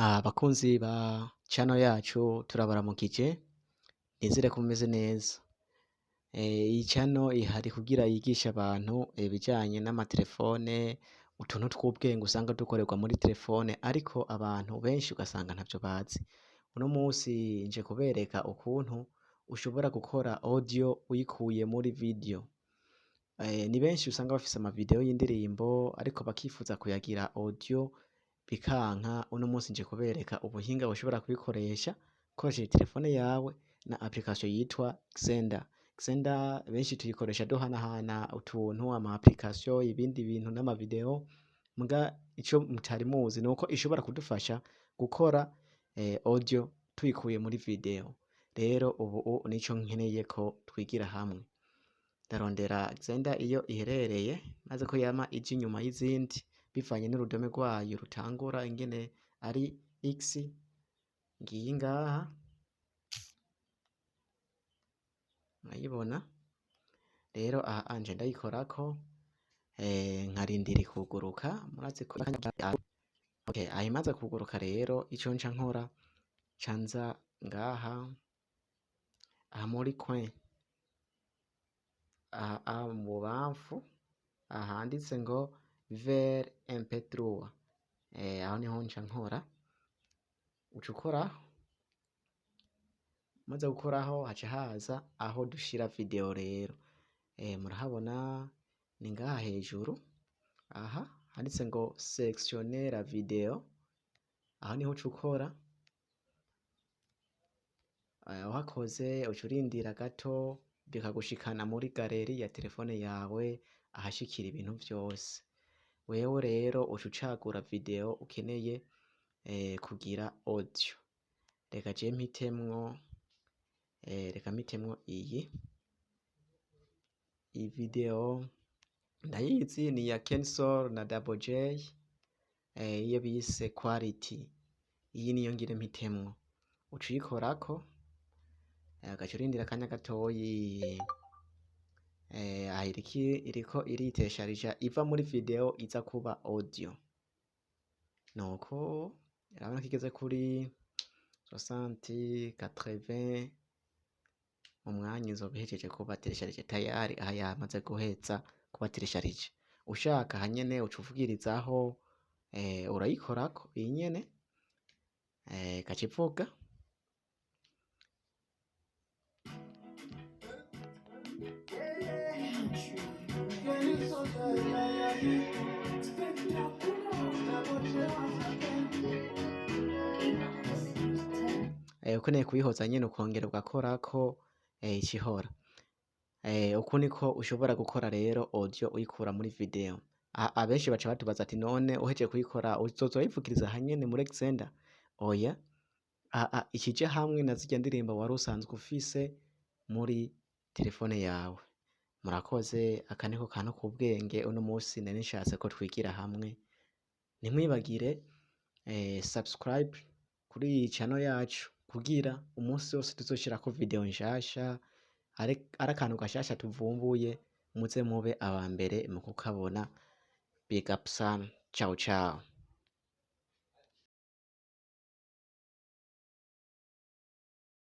Abakunzi ba channel yacu turabaramukije, nizere ko mumeze neza. Iyi channel ihari kugira yigishe abantu ibijanye n'amatelefone, utuntu tw'ubwenge usanga dukorerwa muri telefone, ariko abantu benshi ugasanga ntavyo bazi. Uno munsi nje kubereka ukuntu ushobora gukora audio uyikuye muri video. Ni benshi usanga bafise amavideo y'indirimbo ariko bakifuza kuyagira audio bikanka. Uno munsi nje kubereka ubuhinga bushobora kubikoresha ukoresheje telefone yawe na application yitwa xender. Xender benshi tuyikoresha duhanahana utuntu, ama application, ibindi bintu n'amavideo, muga ico mutari muzi nuko ishobora kudufasha gukora audio tuyikuye muri video. Rero ubu nico nkeneye ko twigira hamwe. Ndarondera xender iyo iherereye, maze ko yama ije inyuma y'izindi bivanye n'urudome rwayo rutangura ingene ari x, ngiyi ngaha murayibona. Rero aha anje ndayikorako nkarindira ikuguruka. Murazi ko okay, aha imaze kuguruka rero ico nca nkora canza ngaha aha muri coin aha mu bubamfu ahanditse ngo ver mp3, aho niho nca nkora. Uca ukoraho, maze gukoraho haca haza aho dushira video rero. Murahabona ni ngaha hejuru, aha handitse ngo selectionner la video, aho niho uca ukora. Uhakoze uca urindira gato bikagushikana muri galeri ya telefone yawe ahashikira ibintu vyose. Wewe rero uca ucagura video ukeneye kugira audio. Reka je mpitemwo iyi video ndayizi ni ya Kensol na Double J, iyo bise quality. Iyi niyo ngire mpitemwo. Uca uyikorako agaca urindira akanya gatoyi, iriko iritesharija iva muri video iza kuba audio. Nuko urabona ko igeze kuri 60 80, mu mwanya izoba ihejeje kuba teresharije tayari. Aha yamaze guheza kuba teresharije. Ushaka hanyene uca uvugirizaho, urayikorako iyi nyene gaca ivuga. Ukeneye kuyihoza nyene ukongera ugakorako ikihora. Uku niko ushobora gukora rero audio uyikura muri video. Abenshi baca batubaza ati none uhejeje kuyikora uzoza urayivugiriza hanyene muri xender? Oya, ikije hamwe na zirya ndirimbo wari usanzwe ufise muri telefone yawe. Murakoze, aka niko kantu k'ubwenge uno munsi nari nshatse ko twigira hamwe. Ntimwibagire subscribe kuri iyi channel yacu kugira umunsi wose tuzoshirako video nshasha, ari akantu gashasha tuvumbuye, muze mube aba mbere mu kukabona. Big up sana. Ciao ciao.